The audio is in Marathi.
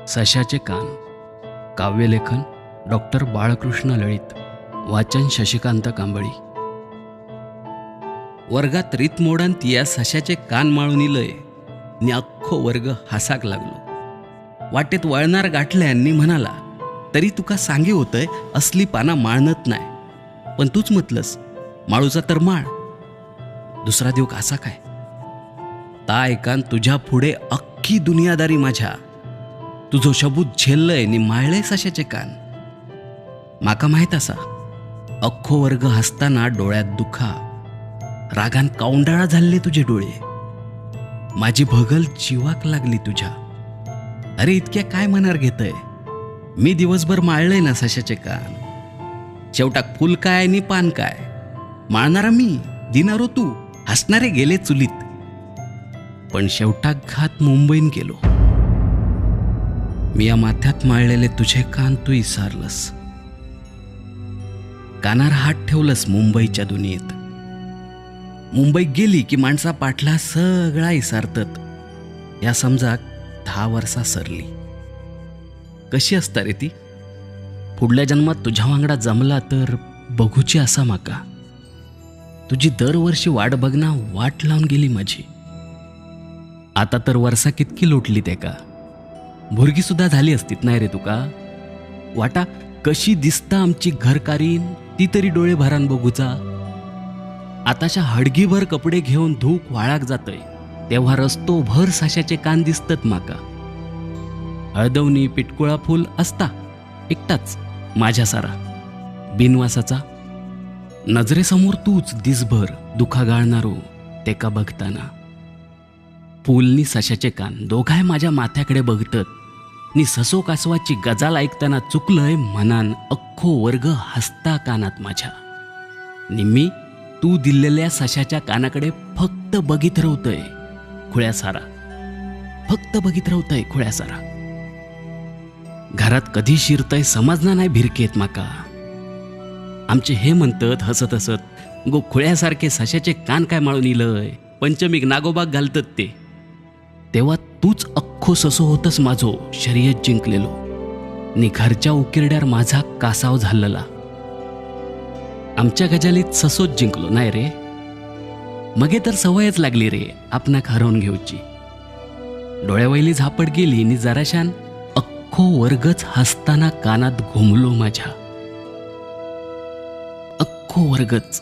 सशाचे कान. काव्यलेखन डॉक्टर बाळकृष्ण लळित. वाचन शशिकांत कांबळी. वर्गात रीतमोडान तिया सशाचे कान माळून इलय नि अख्खो वर्ग हासाक लागलो. वाटेत वळणार गाठल्यांनी म्हणाला, तरी तुका सांगे होतंय असली पाना माळणत नाही, पण तूच म्हटलंस माळूचा तर माळ. दुसरा देव असा काय? ता ऐकान तुझ्या पुढे अख्खी दुनियादारी माझ्या. तुझो शबूत झेललंय नि माळले सशाचे कान. माका माहीत असा अख्खो वर्ग हसताना डोळ्यात दुखा, रागान कावंडाळा झाले तुझे डोळे. माझी भगल जीवाक लागली तुझ्या. अरे इतक्या काय मनार घेतय? मी दिवसभर माळलंय ना सशाचे कान. शेवटाक फुल काय नि पान काय? माळणारा मी, दिनारो तू, हसणारे गेले चुलीत. पण शेवटाक घात मुंबईन गेलो. मी या माथ्यात माळलेले तुझे कान तू इसारलस. कानार हात ठेवलंस मुंबईच्या दुनियेत. मुंबईत गेली की माणसा पाठला सगळा इसारतत. या समजाक 10 वर्षा सरली. कशी असता रे ती? पुढल्या जन्मात तुझ्या वांगडा जमला तर बघूची असा माका. तुझी दरवर्षी वाट बघना वाट लावून गेली माझी. आता तर वर्षा कितकी लोटली ते का. भुरगी सुद्धा झाली असतीत नाही रे तुका. वाटा कशी दिसता आमची घरकारीन ती तरी डोळे भरान बघूचा. आताच्या हडगीभर कपडे घेऊन धूक वाळाक जातय तेव्हा रस्तो भर साशाचे कान दिसतात माका. हळदवणी पिटकुळा फुल असता एकटाच माझ्या सारा बिनवासाचा. नजरेसमोर तूच दिसभर दुखा गाळणारो ते का बघताना. फुलनी सशाचे कान दोघाय माझ्या माथ्याकडे बघतत नि ससो कासवाची गजाल ऐकताना चुकलंय मनान अख्खो वर्ग हसता कानात माझ्या. निम्मी तू दिलेल्या सशाच्या कानाकडे फक्त बघित राहतय खुळ्या सारा. फक्त बघित राहतय खुळ्या सारा. घरात कधी शिरतय समजना नाही भिरकेत माका. आमचे हे म्हणतात हसत हसत, गो खुळ्यासारखे सशाचे कान काय माळून इलय, पंचमीक नागोबाग घालतात ते. तेव्हा तूच अख्खो ससो होतस माझो शर्यत जिंकलेलो. नि घरच्या उकिरड्यावर माझा कासाव झालेला. आमच्या गजालीत ससोच जिंकलो नाही रे. मगे तर सवयच लागली रे आपणाक हरवून घेऊची. डोळ्यावैली झापड गेली नि जराशान अख्खो वर्गच हसताना कानात घुमलो माझ्या. अख्खो वर्गच